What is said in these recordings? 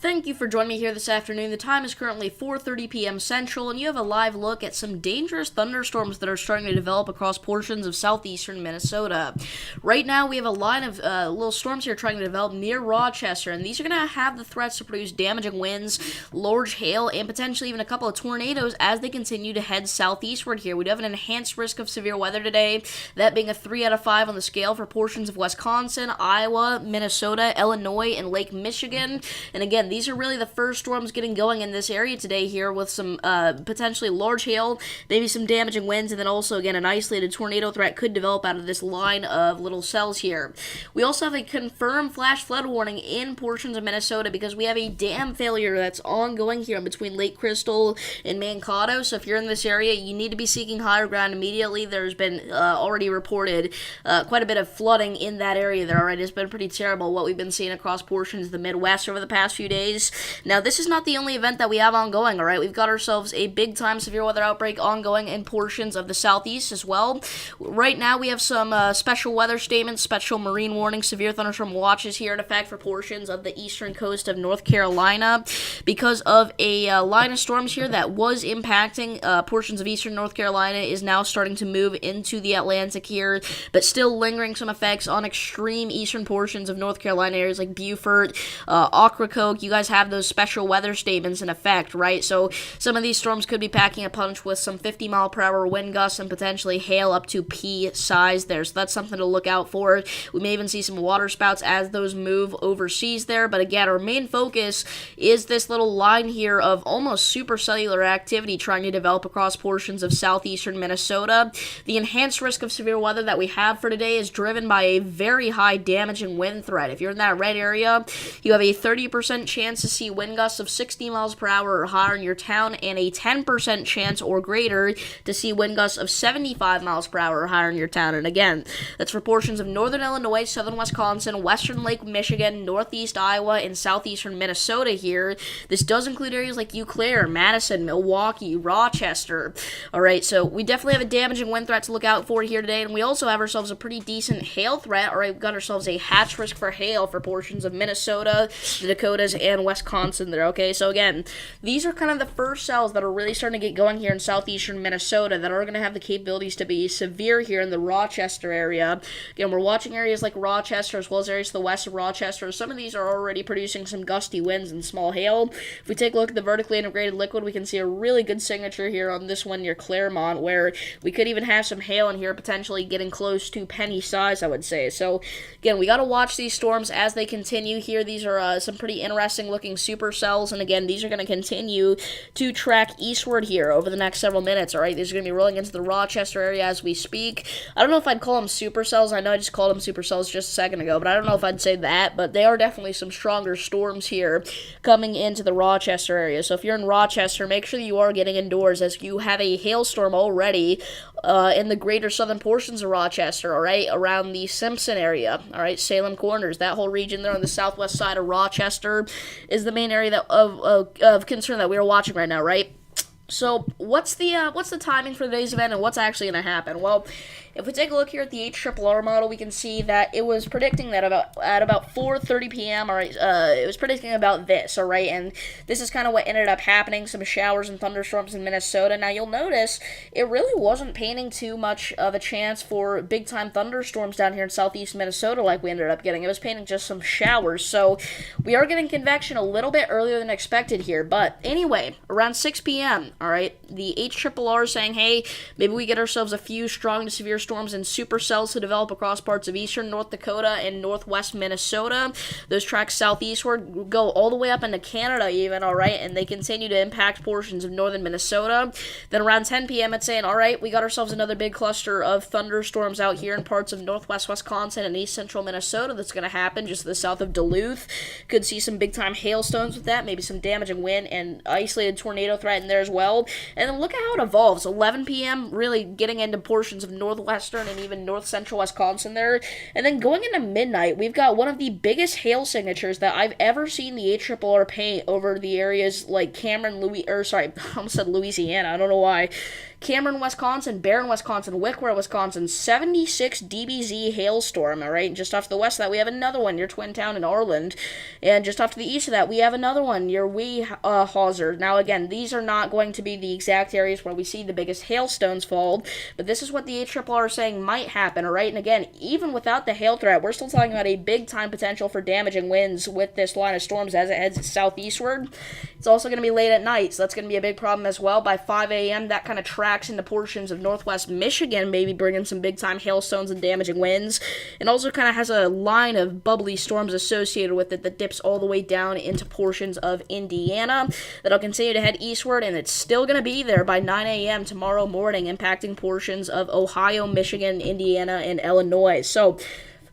Thank you for joining me here this afternoon. The time is currently 4:30 p.m. Central, and you have a live look at some dangerous thunderstorms that are starting to develop across portions of southeastern Minnesota. Right now, we have a line of little storms here trying to develop near Rochester, and these are going to have the threats to produce damaging winds, large hail, and potentially even a couple of tornadoes as they continue to head southeastward here. We do have an enhanced risk of severe weather today, that being a 3 out of 5 on the scale for portions of Wisconsin, Iowa, Minnesota, Illinois, and Lake Michigan. And again, these are really the first storms getting going in this area today here with some potentially large hail, maybe some damaging winds, and then also, again, an isolated tornado threat could develop out of this line of little cells here. We also have a confirmed flash flood warning in portions of Minnesota because we have a dam failure that's ongoing here in between Lake Crystal and Mankato. So if you're in this area, you need to be seeking higher ground immediately. There's been already reported quite a bit of flooding in that area there already. It's been pretty terrible what we've been seeing across portions of the Midwest over the past few days. Now, this is not the only event that we have ongoing, all right? We've got ourselves a big-time severe weather outbreak ongoing in portions of the southeast as well. Right now, we have some special weather statements, special marine warnings, severe thunderstorm watches here in effect for portions of the eastern coast of North Carolina because of a line of storms here that was impacting portions of eastern North Carolina is now starting to move into the Atlantic here, but still lingering some effects on extreme eastern portions of North Carolina areas like Beaufort, Ocracoke. You guys have those special weather statements in effect, right? So some of these storms could be packing a punch with some 50-mile-per-hour wind gusts and potentially hail up to pea size there. So that's something to look out for. We may even see some water spouts as those move overseas there. But again, our main focus is this little line here of almost supercellular activity trying to develop across portions of southeastern Minnesota. The enhanced risk of severe weather that we have for today is driven by a very high damaging wind threat. If you're in that red area, you have a 30% chance to see wind gusts of 60 miles per hour or higher in your town, and a 10% chance or greater to see wind gusts of 75 miles per hour or higher in your town. And again, that's for portions of northern Illinois, southern Wisconsin, western Lake Michigan, northeast Iowa, and southeastern Minnesota here. This does include areas like Eau Claire, Madison, Milwaukee, Rochester. All right, so we definitely have a damaging wind threat to look out for here today, and we also have ourselves a pretty decent hail threat. All right, we've got ourselves a hatch risk for hail for portions of Minnesota, the Dakotas, and Wisconsin there, okay? So again, these are kind of the first cells that are really starting to get going here in southeastern Minnesota that are going to have the capabilities to be severe here in the Rochester area. Again, we're watching areas like Rochester as well as areas to the west of Rochester. Some of these are already producing some gusty winds and small hail. If we take a look at the vertically integrated liquid, we can see a really good signature here on this one near Claremont, where we could even have some hail in here, potentially getting close to penny size, I would say. So again, we got to watch these storms as they continue here. These are some pretty interesting looking supercells, and again, these are going to continue to track eastward here over the next several minutes. All right, these are going to be rolling into the Rochester area as we speak. I don't know if I'd call them supercells. I know I just called them supercells just a second ago, but I don't know if I'd say that. But they are definitely some stronger storms here coming into the Rochester area. So if you're in Rochester, make sure you are getting indoors as you have a hailstorm already in the greater southern portions of Rochester, all right, around the Simpson area, all right, Salem Corners, that whole region there on the southwest side of Rochester is the main area that of concern that we are watching right now, right? So what's the timing for today's event and what's actually going to happen? Well, if we take a look here at the HRRR model, we can see that it was predicting that at about 4:30 p.m., all right, it was predicting about this, all right, and this is kind of what ended up happening, some showers and thunderstorms in Minnesota. Now, you'll notice it really wasn't painting too much of a chance for big-time thunderstorms down here in southeast Minnesota like we ended up getting. It was painting just some showers, so we are getting convection a little bit earlier than expected here, but anyway, around 6 p.m., all right, the HRRR is saying, hey, maybe we get ourselves a few strong to severe storms and supercells to develop across parts of eastern North Dakota and northwest Minnesota. Those tracks southeastward go all the way up into Canada even, all right, and they continue to impact portions of northern Minnesota. Then around 10 p.m. it's saying, all right, we got ourselves another big cluster of thunderstorms out here in parts of northwest Wisconsin and east central Minnesota that's going to happen just to the south of Duluth. Could see some big-time hailstones with that, maybe some damaging wind and isolated tornado threat in there as well. And then look at how it evolves. 11 p.m. really getting into portions of northwest northwestern and even north central Wisconsin there. And then going into midnight, we've got one of the biggest hail signatures that I've ever seen the ARRR paint over the areas like Cameron, I almost said Louisiana. I don't know why. Cameron, Wisconsin, Barron, Wisconsin, Wickware, Wisconsin, 76 dBz hailstorm, all right? Just off to the west of that, we have another one near Twin Town in Arland. And just off to the east of that, we have another one near Weehawser. Now, again, these are not going to be the exact areas where we see the biggest hailstones fall, but this is what the ARRR is saying might happen, all right? And again, even without the hail threat, we're still talking about a big-time potential for damaging winds with this line of storms as it heads southeastward. It's also going to be late at night, so that's going to be a big problem as well. By 5 a.m., that kind of tracks into portions of northwest Michigan, maybe bringing some big-time hailstones and damaging winds. And also kind of has a line of bubbly storms associated with it that dips all the way down into portions of Indiana. That'll continue to head eastward, and it's still going to be there by 9 a.m. tomorrow morning, impacting portions of Ohio, Michigan, Indiana, and Illinois. So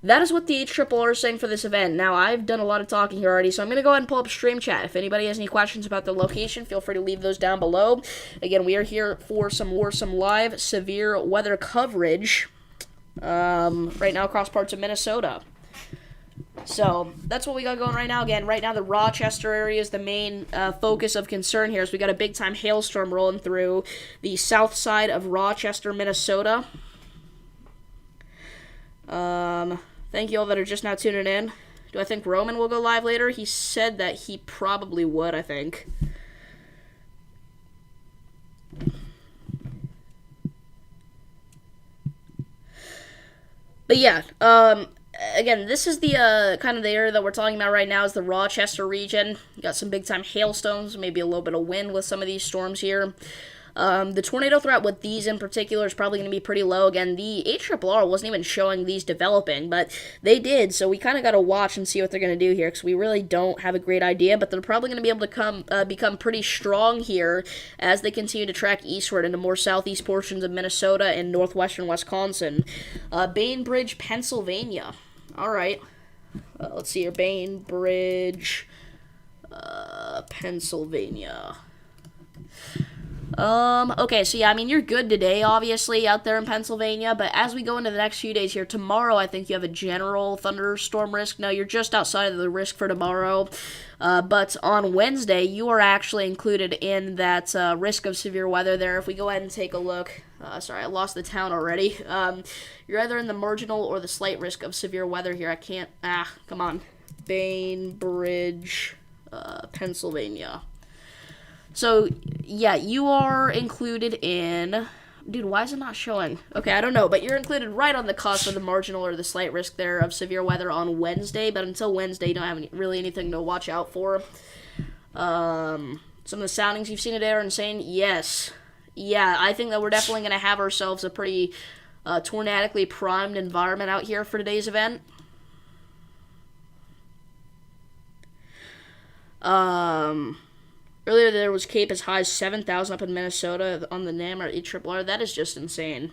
that is what the ARRR is saying for this event. Now, I've done a lot of talking here already, so I'm going to go ahead and pull up stream chat. If anybody has any questions about the location, feel free to leave those down below. Again, we are here for some live severe weather coverage right now across parts of Minnesota. So that's what we got going right now. Again, right now the Rochester area is the main focus of concern here, as we got a big-time hailstorm rolling through the south side of Rochester, Minnesota. Thank you all that are just now tuning in. Do I think Roman will go live later? He said that he probably would, I think. But yeah, again, this is the kind of the area that we're talking about right now is the Rochester region. You got some big-time hailstones, maybe a little bit of wind with some of these storms here. The tornado threat with these in particular is probably going to be pretty low. Again, the ARRR wasn't even showing these developing, but they did, so we kind of got to watch and see what they're going to do here, because we really don't have a great idea, but they're probably going to be able to become pretty strong here as they continue to track eastward into more southeast portions of Minnesota and northwestern Wisconsin. Bainbridge, Pennsylvania. All right. Let's see here. Bainbridge, Pennsylvania. Okay, so yeah, I mean, you're good today, obviously, out there in Pennsylvania, but as we go into the next few days here, tomorrow, I think you have a general thunderstorm risk. No, you're just outside of the risk for tomorrow, but on Wednesday, you are actually included in that risk of severe weather there. If we go ahead and take a look, sorry, I lost the town already. You're either in the marginal or the slight risk of severe weather here. I can't, come on. Bainbridge, Pennsylvania. So, yeah, you are included in... Dude, why is it not showing? Okay, I don't know, but you're included right on the cusp of the marginal or the slight risk there of severe weather on Wednesday, but until Wednesday, you don't have really anything to watch out for. Some of the soundings you've seen today are insane. Yes. Yeah, I think that we're definitely going to have ourselves a pretty tornadically primed environment out here for today's event. Earlier there was Cape as high as 7,000 up in Minnesota on the NAM or ARRR. That is just insane.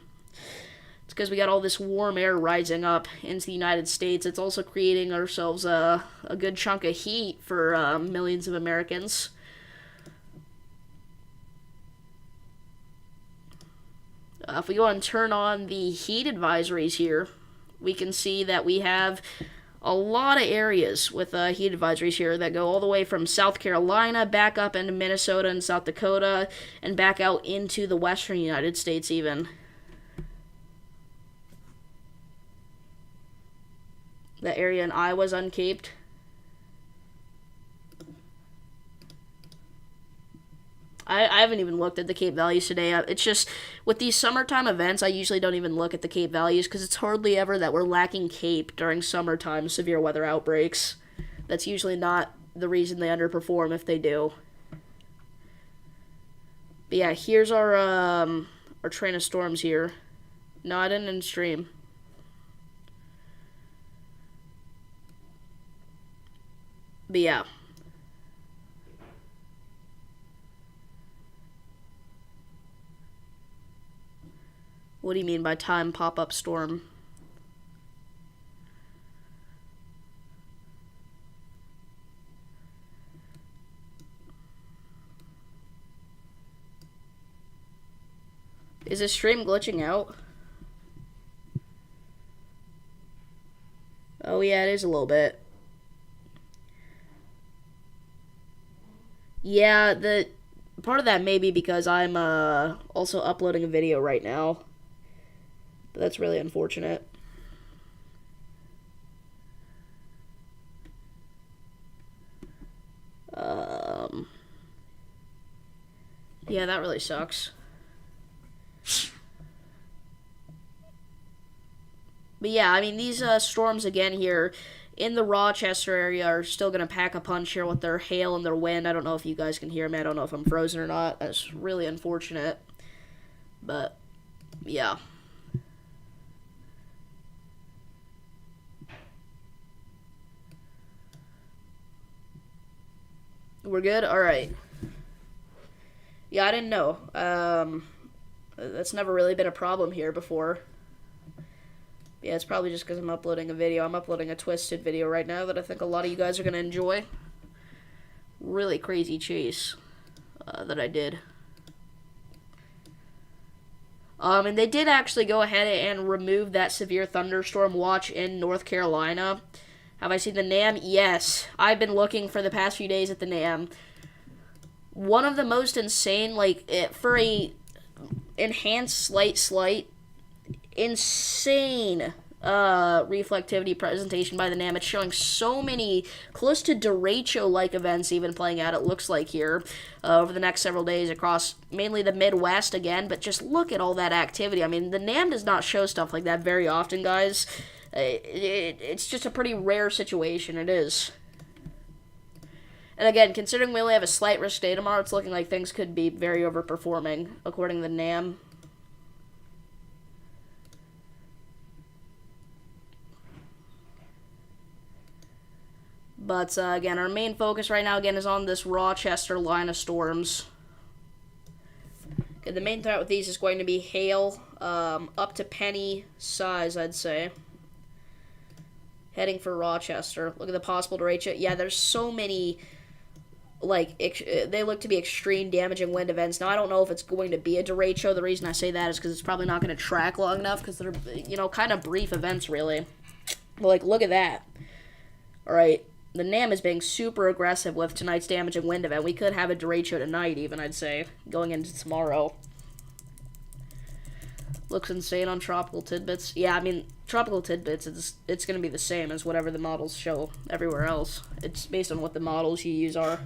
It's because we got all this warm air rising up into the United States. It's also creating ourselves a good chunk of heat for millions of Americans. If we go and turn on the heat advisories here, we can see that we have a lot of areas with heat advisories here that go all the way from South Carolina back up into Minnesota and South Dakota and back out into the western United States even. That area in Iowa's uncaped. I haven't even looked at the Cape values today. It's just, with these summertime events, I usually don't even look at the Cape values because it's hardly ever that we're lacking Cape during summertime severe weather outbreaks. That's usually not the reason they underperform if they do. But yeah, here's our train of storms here. No, I didn't stream. But yeah. What do you mean by time pop-up storm? Is this stream glitching out? Oh yeah, it is a little bit. Yeah, the part of that may be because I'm also uploading a video right now. But that's really unfortunate. Yeah, that really sucks. But yeah, I mean, these storms again here in the Rochester area are still going to pack a punch here with their hail and their wind. I don't know if you guys can hear me. I don't know if I'm frozen or not. That's really unfortunate. But yeah. We're good? Alright. Yeah, I didn't know. That's never really been a problem here before. Yeah, it's probably just because I'm uploading a video. I'm uploading a Twisted video right now that I think a lot of you guys are going to enjoy. Really crazy chase that I did. And they did actually go ahead and remove that severe thunderstorm watch in North Carolina. Have I seen the NAM? Yes. I've been looking for the past few days at the NAM. One of the most insane, like, for a enhanced slight, insane reflectivity presentation by the NAM. It's showing so many close to derecho-like events even playing out, it looks like here, over the next several days across mainly the Midwest again, but just look at all that activity. I mean, the NAM does not show stuff like that very often, guys. It's just a pretty rare situation, it is. And again, considering we only have a slight risk day tomorrow, it's looking like things could be very overperforming, according to the NAM. But, again, our main focus right now, again, is on this Rochester line of storms. Okay, the main threat with these is going to be hail, up to penny size, I'd say. Heading for Rochester. Look at the possible derecho. Yeah, there's so many, like, they look to be extreme damaging wind events. Now, I don't know if it's going to be a derecho. The reason I say that is because it's probably not going to track long enough, because they're, you know, kind of brief events, really. But, like, look at that. Alright. The NAM is being super aggressive with tonight's damaging wind event. We could have a derecho tonight, even, I'd say, going into tomorrow. Looks insane on Tropical Tidbits. Yeah, I mean, Tropical Tidbits, it's going to be the same as whatever the models show everywhere else. It's based on what the models you use are.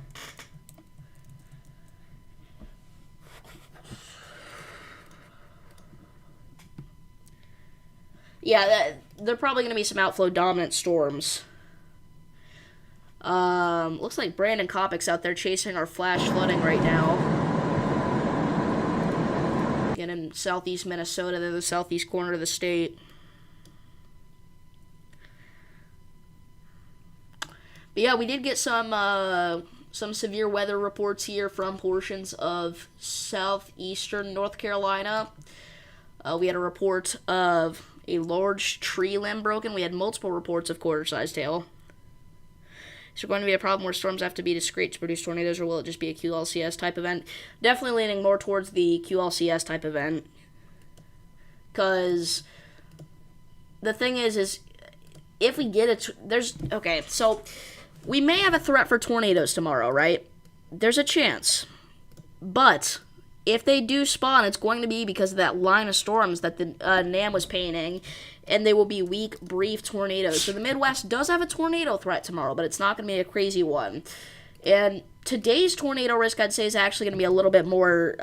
Yeah, they're probably going to be some outflow dominant storms. Looks like Brandon Kopic's out there chasing our flash flooding right now. Again, in southeast Minnesota, they're the southeast corner of the state. But yeah, we did get some severe weather reports here from portions of southeastern North Carolina. We had a report of a large tree limb broken. We had multiple reports of quarter-sized hail. Is there going to be a problem where storms have to be discrete to produce tornadoes, or will it just be a QLCS type event? Definitely leaning more towards the QLCS type event. Because the thing is if we get okay, so we may have a threat for tornadoes tomorrow, right? There's a chance. But if they do spawn, it's going to be because of that line of storms that the NAM was painting, and they will be weak, brief tornadoes. So the Midwest does have a tornado threat tomorrow, but it's not going to be a crazy one. And today's tornado risk, I'd say, is actually going to be a little bit more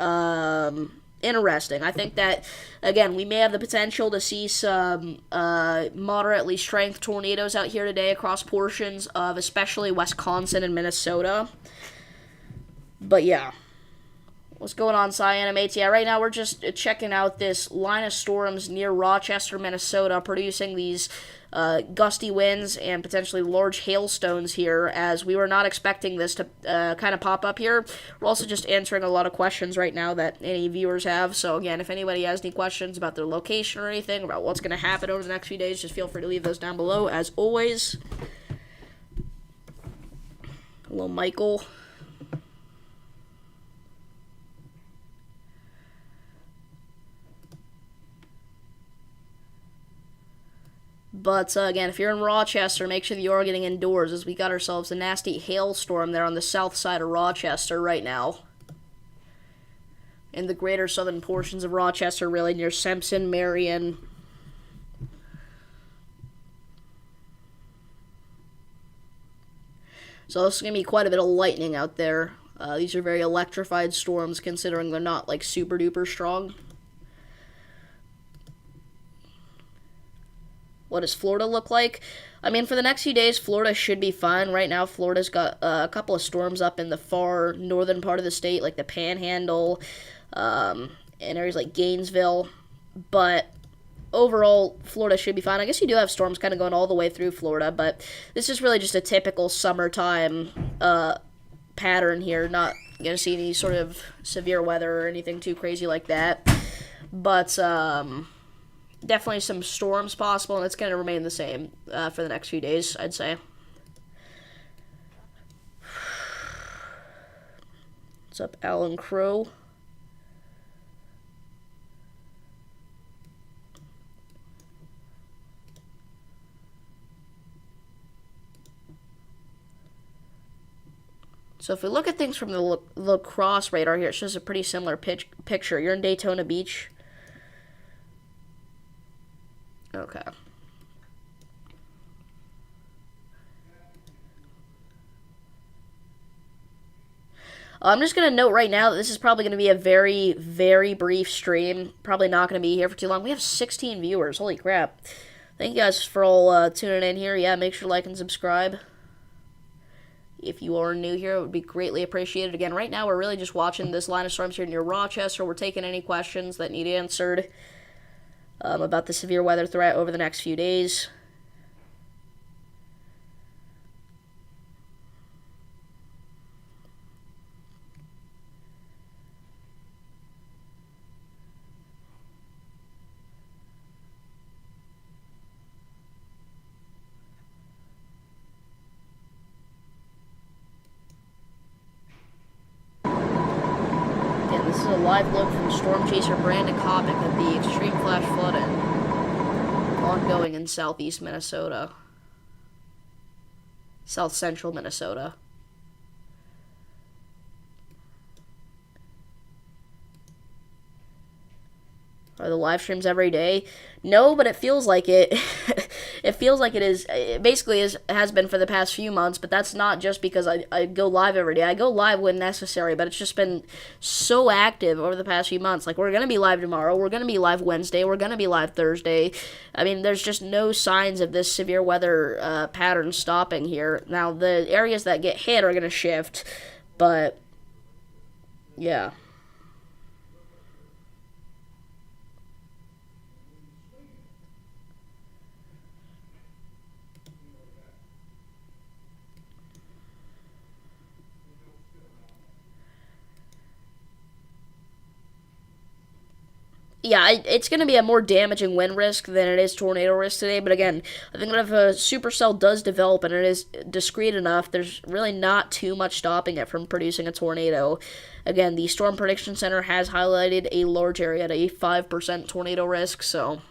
interesting. I think that, again, we may have the potential to see some moderately strength tornadoes out here today across portions of especially Wisconsin and Minnesota. But yeah. What's going on, Cyanimates? Yeah, right now we're just checking out this line of storms near Rochester, Minnesota, producing these gusty winds and potentially large hailstones here, as we were not expecting this to kind of pop up here. We're also just answering a lot of questions right now that any viewers have. So, again, if anybody has any questions about their location or anything, about what's going to happen over the next few days, just feel free to leave those down below, as always. Hello, Michael. But again, if you're in Rochester, make sure that you are getting indoors, as we got ourselves a nasty hailstorm there on the south side of Rochester right now. In the greater southern portions of Rochester, really near Simpson, Marion. So this is going to be quite a bit of lightning out there. These are very electrified storms, considering they're not like super duper strong. What does Florida look like? I mean, for the next few days, Florida should be fine. Right now, Florida's got a couple of storms up in the far northern part of the state, like the Panhandle, and areas like Gainesville. But overall, Florida should be fine. I guess you do have storms kind of going all the way through Florida, but this is really just a typical summertime pattern here. Not going to see any sort of severe weather or anything too crazy like that. But definitely some storms possible, and it's going to remain the same for the next few days, I'd say. What's up, Alan Crow? So if we look at things from the lacrosse radar here, it shows a pretty similar picture. You're in Daytona Beach. Okay. I'm just going to note right now that this is probably going to be a very, very brief stream. Probably not going to be here for too long. We have 16 viewers. Holy crap. Thank you guys for all tuning in here. Yeah, make sure to like and subscribe. If you are new here, it would be greatly appreciated. Again, right now we're really just watching this line of storms here near Rochester. We're taking any questions that need answered about the severe weather threat over the next few days. This is a live look from Storm Chaser Brandon Kopic at the extreme flash flooding ongoing in southeast Minnesota. South central Minnesota. Are the live streams every day? No, but it feels like it. It feels like it is. It basically has been for the past few months, but that's not just because I go live every day. I go live when necessary, but it's just been so active over the past few months. Like, we're going to be live tomorrow. We're going to be live Wednesday. We're going to be live Thursday. I mean, there's just no signs of this severe weather pattern stopping here. Now, the areas that get hit are going to shift, but yeah. Yeah, it's going to be a more damaging wind risk than it is tornado risk today. But again, I think that if a supercell does develop and it is discrete enough, there's really not too much stopping it from producing a tornado. Again, the Storm Prediction Center has highlighted a large area at a 5% tornado risk, so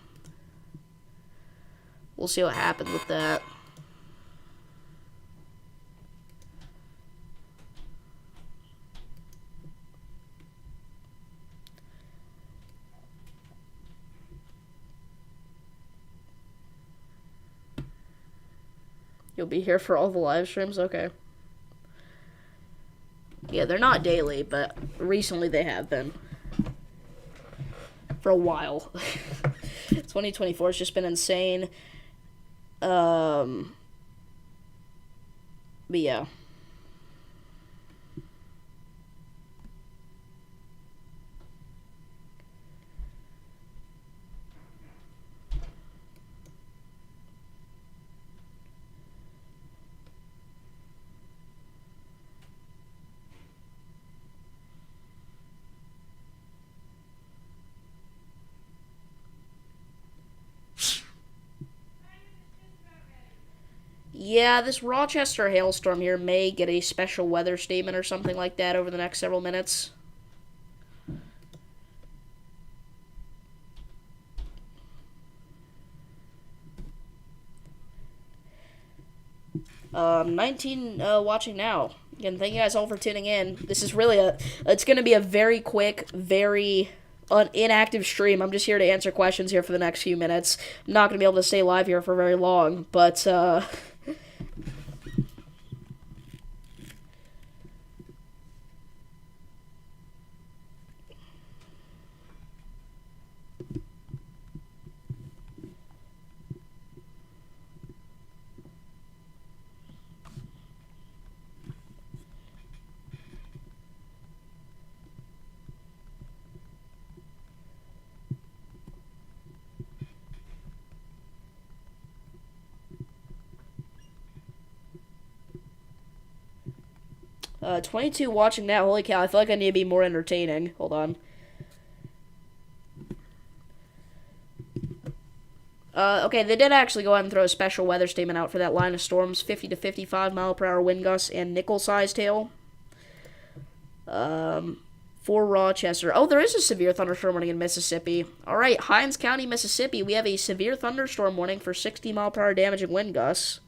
we'll see what happens with that. You'll be here for all the live streams? Okay. Yeah, they're not daily, but recently they have been. For a while. 2024 has just been insane. But yeah. Yeah, this Rochester hailstorm here may get a special weather statement or something like that over the next several minutes. 19 watching now. Again, thank you guys all for tuning in. This is really it's going to be a very quick, very inactive stream. I'm just here to answer questions here for the next few minutes. I'm not going to be able to stay live here for very long, but, 22 watching now. Holy cow, I feel like I need to be more entertaining. Hold on. Okay, they did actually go ahead and throw a special weather statement out for that line of storms. 50 to 55 mile per hour wind gusts and nickel-sized hail. For Rochester. Oh, there is a severe thunderstorm warning in Mississippi. Alright, Hinds County, Mississippi. We have a severe thunderstorm warning for 60 mile per hour damaging wind gusts.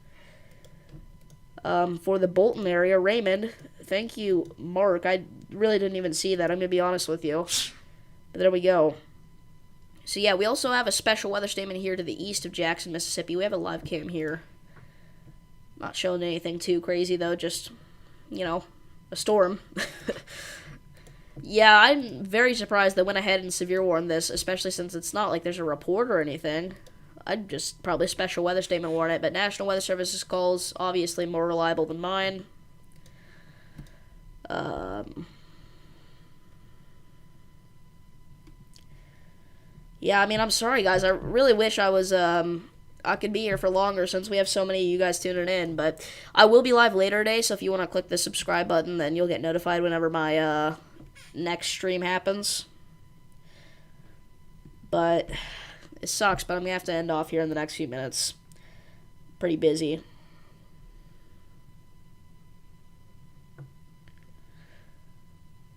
For the Bolton area, Raymond. Thank you, Mark. I really didn't even see that. I'm going to be honest with you. But there we go. So yeah, we also have a special weather statement here to the east of Jackson, Mississippi. We have a live cam here. Not showing anything too crazy, though. Just, you know, a storm. Yeah, I'm very surprised they went ahead and severe warned this, especially since it's not like there's a report or anything. I'd just probably special weather statement warn it, but National Weather Service's calls obviously more reliable than mine. Yeah, I mean, I'm sorry, guys. I really wish I was, I could be here for longer since we have so many of you guys tuning in, but I will be live later today, so if you want to click the subscribe button, then you'll get notified whenever my, next stream happens. But it sucks, but I'm going to have to end off here in the next few minutes. Pretty busy.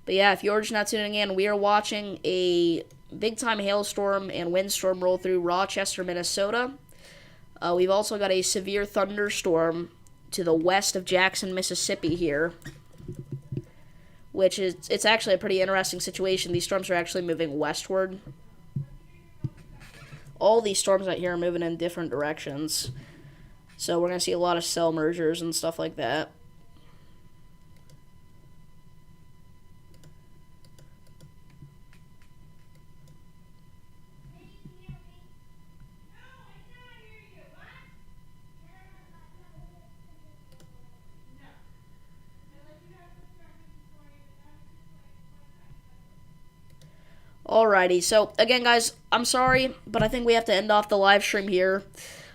But yeah, if you're just not tuning in, we are watching a big-time hailstorm and windstorm roll through Rochester, Minnesota. We've also got a severe thunderstorm to the west of Jackson, Mississippi here, which is, it's actually a pretty interesting situation. These storms are actually moving westward. All these storms out here are moving in different directions. So we're going to see a lot of cell mergers and stuff like that. Alrighty, so again, guys, I'm sorry, but I think we have to end off the live stream here.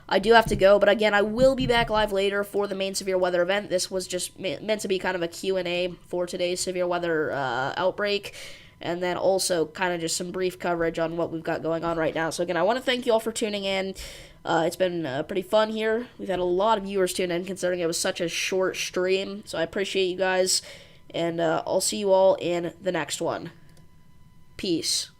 I do have to go, but again, I will be back live later for the main severe weather event. This was just meant to be kind of a Q&A for today's severe weather outbreak, and then also kind of just some brief coverage on what we've got going on right now. So again, I want to thank you all for tuning in. It's been pretty fun here. We've had a lot of viewers tune in considering it was such a short stream, so I appreciate you guys, and I'll see you all in the next one. Peace.